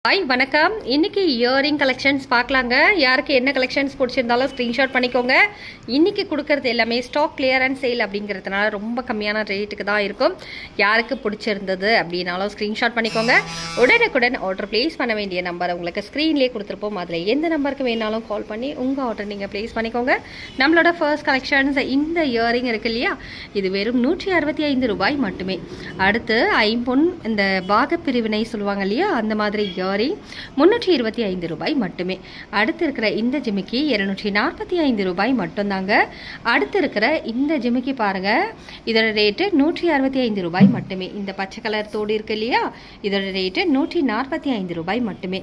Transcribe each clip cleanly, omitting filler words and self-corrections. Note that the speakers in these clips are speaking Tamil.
ஹாய் வணக்கம். இன்றைக்கி இயரிங் கலெக்ஷன்ஸ் பார்க்கலாங்க. யாருக்கு என்ன கலெக்ஷன்ஸ் பிடிச்சிருந்தாலும் ஸ்க்ரீன்ஷாட் பண்ணிக்கோங்க. இன்றைக்கி கொடுக்குறது எல்லாமே ஸ்டாக் கிளியரன்ஸ் சேல் அப்படிங்கிறதுனால ரொம்ப கம்மியான ரேட்டுக்கு தான் இருக்கும். யாருக்கு பிடிச்சிருந்தது அப்படின்னாலும் ஸ்க்ரீன்ஷாட் பண்ணிக்கோங்க. உடனுக்குடன் ஆர்டர் ப்ளேஸ் பண்ண வேண்டிய நம்பர் உங்களுக்கு ஸ்க்ரீன்லேயே கொடுத்துருப்போம். அதில் எந்த நம்பருக்கு வேணாலும் கால் பண்ணி உங்கள் ஆர்டர் நீங்கள் ப்ளேஸ் பண்ணிக்கோங்க. நம்மளோட ஃபர்ஸ்ட் கலெக்ஷன்ஸ் இந்த இயரிங் இருக்குது இல்லையா, இது வெறும் 165 ரூபாய் மட்டுமே. அடுத்து ஐம்பொன் இந்த பாகப்பிரிவினை சொல்லுவாங்க இல்லையா, அந்த மாதிரி இயரிங் 325 ரூபாய் மட்டுமே. அடுத்து இருக்கிற இந்த ஜிமிக்கி 245 ரூபாய் மட்டும்தாங்க. அடுத்து இருக்கிற இந்த ஜிமிக்கி பாருங்க, இதோட ரேட்டு 165 ரூபாய் மட்டுமே. இந்த பச்சை கலர் தோடு இருக்கு இல்லையா, இதோட ரேட்டு 145 ரூபாய் மட்டுமே.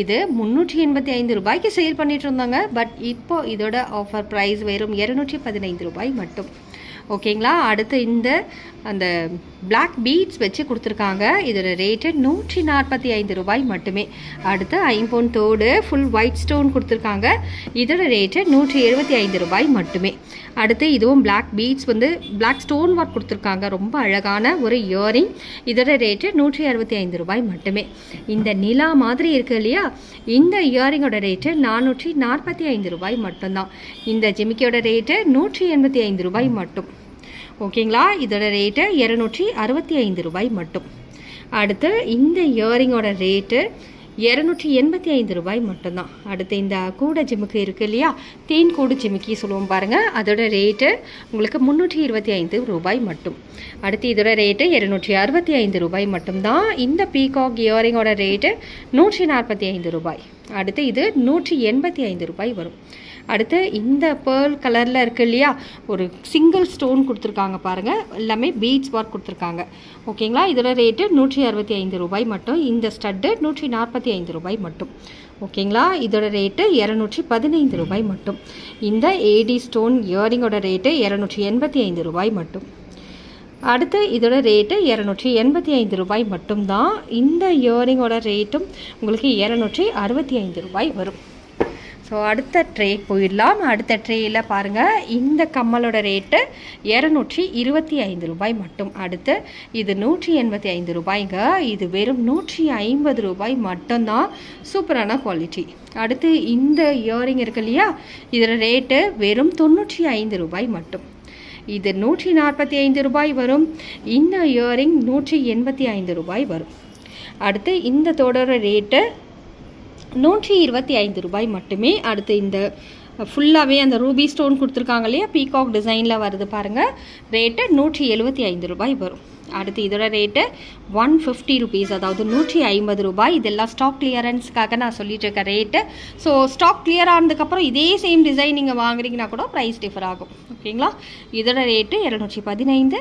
இது 385 ரூபாய்க்கு சேல் பண்ணிட்டு இருந்தாங்க. பட் இப்போ இதோட ஆஃபர் ப்ரைஸ் வெறும் 215 ரூபாய் மட்டும். ஓகேங்களா. அடுத்து இந்த அந்த பிளாக் பீட்ஸ் வச்சு கொடுத்துருக்காங்க. இதோட ரேட்டு 145 ரூபாய் மட்டுமே. அடுத்து ஐம்பொன் தோடு ஃபுல் ஒயிட் ஸ்டோன் கொடுத்துருக்காங்க. இதோட ரேட்டு 175 ரூபாய் மட்டுமே. அடுத்து இதுவும் பிளாக் பீட்ஸ் வந்து பிளாக் ஸ்டோன் ஒர்க் கொடுத்துருக்காங்க. ரொம்ப அழகான ஒரு இயரிங். இதோட ரேட்டு 165 ரூபாய் மட்டுமே. இந்த நிலா மாதிரி இருக்கு இல்லையா, இந்த இயரிங்கோட ரேட்டு 445 ரூபாய் மட்டும்தான். இந்த ஜிமிக்கியோட ரேட்டு 185 ரூபாய் மட்டும். ஓகேங்களா. இதோட ரேட்டு 265 ரூபாய் மட்டும். அடுத்து இந்த இயரிங்கோட ரேட்டு 285 ரூபாய் மட்டும்தான். அடுத்து இந்த கூடை ஜிமிக்கி இருக்குது இல்லையா, தேன் கூடு ஜிமிக்கி சொல்லுவோம் பாருங்கள், அதோட ரேட்டு உங்களுக்கு 325 ரூபாய் மட்டும். அடுத்து இதோட ரேட்டு 265 ரூபாய் மட்டும்தான். இந்த பீகாக் இயரிங்கோட ரேட்டு 145 ரூபாய். அடுத்து இது 185 ரூபாய் வரும். அடுத்து இந்த பேர்ல் கலரில் இருக்கு இல்லையா, ஒரு சிங்கிள் ஸ்டோன் கொடுத்துருக்காங்க பாருங்கள், எல்லாமே பீட்ஸ் ஒர்க் கொடுத்துருக்காங்க. ஓகேங்களா. இதோட ரேட்டு 165 ரூபாய் மட்டும். இந்த ஸ்டட்டு 145 ரூபாய் மட்டும். ஓகேங்களா. இதோட ரேட்டு 215 ரூபாய் மட்டும். இந்த ஏடி ஸ்டோன் இயரிங்கோட ரேட்டு 285 ரூபாய் மட்டும். அடுத்து இதோட ரேட்டு 285 ரூபாய் மட்டும்தான். இந்த இயரிங்கோட ரேட்டும் உங்களுக்கு 265 ரூபாய் வரும். ஸோ அடுத்த ட்ரே போயிடலாம். அடுத்த ட்ரேயில் பாருங்கள், இந்த கம்மலோட ரேட்டு 225 ரூபாய் மட்டும். அடுத்து இது 185 ரூபாய்ங்க. இது வெறும் 150 ரூபாய் மட்டும்தான். சூப்பரான குவாலிட்டி. அடுத்து இந்த இயரிங் இருக்கு இல்லையா, இதோட ரேட்டு வெறும் 95 ரூபாய் மட்டும். இது 145 ரூபாய் வரும். இந்த இயரிங் 185 ரூபாய் வரும். அடுத்து இந்த தோடோட ரேட்டு 125 ரூபாய் மட்டுமே. அடுத்து இந்த ஃபுல்லாகவே அந்த ரூபி ஸ்டோன் கொடுத்துருக்காங்க இல்லையா, பீகாக் டிசைனில் வருது பாருங்கள், ரேட்டு 175 ரூபாய் வரும். அடுத்து இதோட ரேட்டு 150 ருபீஸ், அதாவது 150 ரூபாய். இதெல்லாம் ஸ்டாக் கிளியரன்ஸ்க்காக நான் சொல்லிட்டு இருக்க ரேட்டு. ஸோ ஸ்டாக் கிளியர் ஆனதுக்கப்புறம் இதே சேம் டிசைன் நீங்கள் வாங்குறீங்கன்னா கூட ப்ரைஸ் டிஃபர் ஆகும். ஓகேங்களா. இதோட ரேட்டு 215.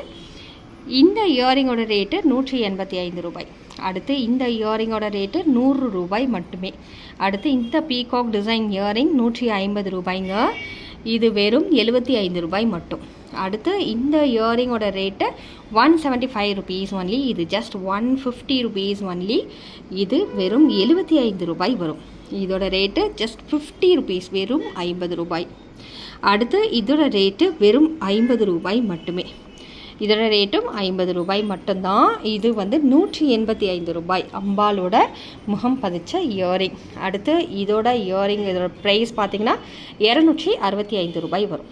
இந்த இயரிங்கோட ரேட்டு 185 ரூபாய். அடுத்து இந்த இயரிங்கோட ரேட்டு 100 ரூபாய் மட்டுமே. அடுத்து இந்த பீகாக் டிசைன் இயரிங் 150 ரூபாய்ங்க. இது வெறும் 75 ரூபாய் மட்டும். அடுத்து இந்த இயரிங்கோட ரேட்டு 175 ருபீஸ் ஒன்லி. இது ஜஸ்ட் 150 ருபீஸ் ஒன்லி. இது வெறும் 75 ரூபாய் வரும். இதோட ரேட்டு ஜஸ்ட் 50 ருபீஸ், வெறும் 50 ரூபாய். அடுத்து இதோட ரேட்டு வெறும் 50 ரூபாய் மட்டுமே. இதோட ரேட்டும் 50 ரூபாய் மட்டும்தான். இது வந்து 185 ரூபாய், அம்பாலோட முகம் பதிச்ச இயரிங். அடுத்து இதோட இயரிங் இதோட ப்ரைஸ் பார்த்திங்கன்னா 265 ரூபாய் வரும்.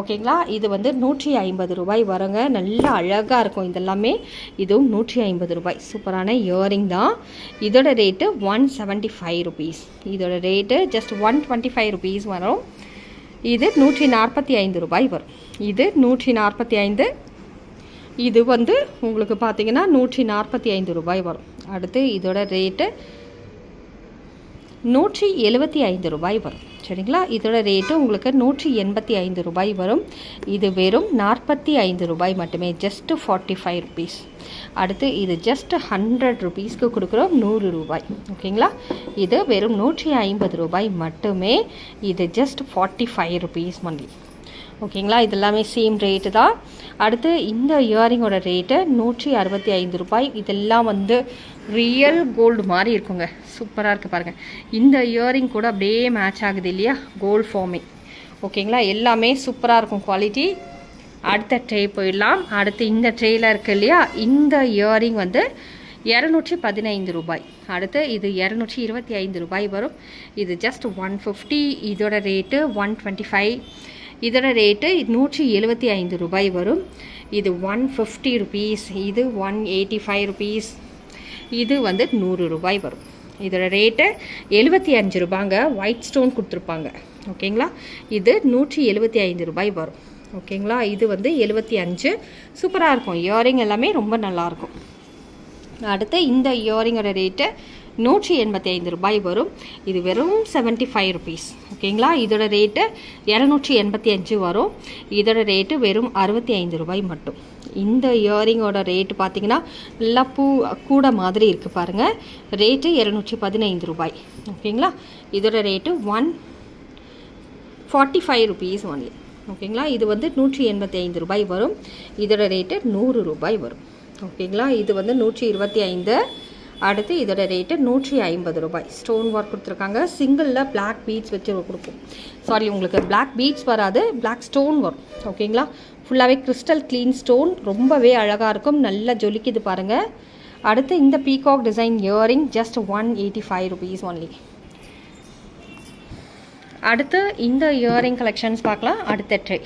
ஓகேங்களா. இது வந்து 150 ரூபாய் வருங்க. நல்லா அழகாக இருக்கும் இதெல்லாமே. இதுவும் 150 ரூபாய். சூப்பரான இயரிங் தான். இதோட ரேட்டு 175 ருபீஸ். இதோட ரேட்டு ஜஸ்ட் 125 ருபீஸ் வரும். இது 145 ரூபாய் வரும். இது 145. இது வந்து உங்களுக்கு பார்த்தீங்கன்னா 145 ரூபாய் வரும். அடுத்து இதோட ரேட்டு 175 ரூபாய் வரும். சரிங்களா. இதோட ரேட்டு உங்களுக்கு 185 ரூபாய் வரும். இது வெறும் 45 ரூபாய் மட்டுமே, ஜஸ்ட்டு 45 ருபீஸ். அடுத்து இது ஜஸ்ட் 100 ருபீஸ்க்கு கொடுக்குறோம், 100 ரூபாய். ஓகேங்களா. இது வெறும் 150 ரூபாய் மட்டுமே. இது ஜஸ்ட் 45 ருபீஸ் ஒன்லி. ஓகேங்களா. இதெல்லாமே சேம் ரேட்டு தான். அடுத்து இந்த இயரிங்கோட ரேட்டு 165 ரூபாய். இதெல்லாம் வந்து ரியல் கோல்டு மாதிரி இருக்குங்க. சூப்பராக இருக்குது பாருங்கள். இந்த இயரிங் கூட அப்படியே மேட்ச் ஆகுது இல்லையா, கோல்டு ஃபார்மிங். ஓகேங்களா. எல்லாமே சூப்பராக இருக்கும் குவாலிட்டி. அடுத்த ட்ரே போயிடலாம். அடுத்து இந்த ட்ரேயில் இருக்குது இல்லையா, இந்த இயரிங் வந்து 215 ரூபாய். அடுத்து இது 225 ரூபாய் வரும். இது ஜஸ்ட் 150. இதோட ரேட்டு 125. இதோட ரேட்டு 175 ரூபாய் வரும். இது 150 ருபீஸ். இது 185 ருபீஸ். இது வந்து 100 ரூபாய் வரும். இதோட ரேட்டு 75 ரூபாங்க. ஒயிட் ஸ்டோன் கொடுத்துருப்பாங்க. ஓகேங்களா? இது 175 ரூபாய் வரும். ஓகேங்களா? இது வந்து 75. சூப்பராக இருக்கும். இயரிங் எல்லாமே ரொம்ப நல்லாயிருக்கும். அடுத்து இந்த இயரிங்கோட ரேட்டு 185 ரூபாய் வரும். இது வெறும் 75 ருபீஸ். ஓகேங்களா? இதோட ரேட்டு 285 வரும். இதோட ரேட்டு வெறும் 65 ரூபாய் மட்டும். இந்த இயரிங்கோட ரேட்டு பார்த்தீங்கன்னா நல்லா கூட மாதிரி இருக்குது பாருங்கள். ரேட்டு 215 ரூபாய். ஓகேங்களா? இதோட ரேட்டு 145 ருபீஸ் ஒன்லி. ஓகேங்களா? இது வந்து 185 ரூபாய் வரும். இதோட ரேட்டு 100 ரூபாய் வரும். ஓகேங்களா? இது வந்து 125. அடுத்து இதோட ரேட்டு 150 ரூபாய். ஸ்டோன் ஒர்க் கொடுத்துருக்காங்க. சிங்கிளில் பிளாக் பீட்ஸ் வச்சு கொடுக்கும். சாரி, உங்களுக்கு பிளாக் பீட்ஸ் வராது, பிளாக் ஸ்டோன் வரும். ஓகேங்களா? ஃபுல்லாகவே கிறிஸ்டல் க்ளீன் ஸ்டோன். ரொம்பவே அழகாக இருக்கும். நல்லா ஜொலிக்குது பாருங்கள். அடுத்து இந்த peacock design earring just 185 rupees only. அடுத்து இந்த இயரிங் கலெக்ஷன்ஸ் பார்க்கலாம். அடுத்த ட்ரை.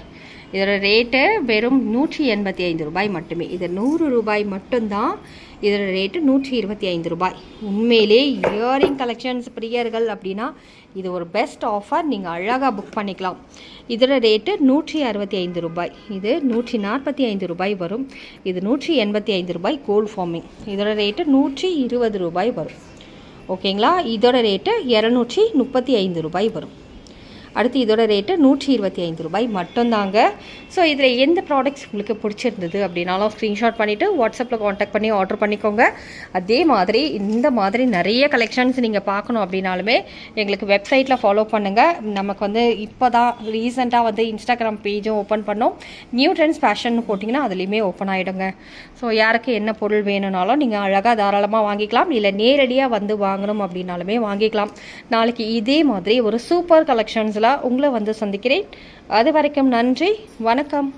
இதோட ரேட்டு வெறும் 185 ரூபாய் மட்டுமே. இது 100 ரூபாய் மட்டும்தான். இதோட ரேட்டு 125 ரூபாய். உண்மையிலே இயரிங் கலெக்ஷன்ஸ் பிரியர்கள் அப்படின்னா இது ஒரு பெஸ்ட் ஆஃபர். நீங்கள் அழகாக புக் பண்ணிக்கலாம். இதோட ரேட்டு 165 ரூபாய். இது 145 ரூபாய் வரும். இது 185 ரூபாய் கோல்ட் ஃபார்மிங். இதோட ரேட்டு 120 ரூபாய் வரும். ஓகேங்களா? இதோட ரேட்டு 235 ரூபாய் வரும். அடுத்து இதோட ரேட்டு 125 ரூபாய் மட்டும்தாங்க. ஸோ இதில் எந்த ப்ராடக்ட்ஸ் உங்களுக்கு பிடிச்சிருந்தது அப்படின்னாலும் ஸ்க்ரீன்ஷாட் பண்ணிவிட்டு வாட்ஸ்அப்பில் காண்டாக்ட் பண்ணி ஆர்டர் பண்ணிக்கோங்க. அதே மாதிரி இந்த மாதிரி நிறைய கலெக்ஷன்ஸ் நீங்கள் பார்க்கணும் அப்படின்னாலுமே எங்களுக்கு வெப்சைட்டில் ஃபாலோ பண்ணுங்கள். நமக்கு வந்து இப்போ தான் ரீசெண்டாக வந்து இன்ஸ்டாகிராம் பேஜும் ஓப்பன் பண்ணோம். நியூ ட்ரெண்ட்ஸ் ஃபேஷன் போட்டிங்கன்னா அதுலேயுமே ஓப்பன் ஆகிடுங்க. ஸோ யாருக்கு என்ன பொருள் வேணும்னாலும் நீங்கள் அழகாக தாராளமாக வாங்கிக்கலாம். இல்லை நேரடியாக வந்து வாங்கணும் அப்படின்னாலுமே வாங்கிக்கலாம். நாளைக்கு இதே மாதிரி ஒரு சூப்பர் கலெக்ஷன்ஸ் உங்களை வந்து சந்திக்கிறேன். அது வரைக்கும் நன்றி, வணக்கம்.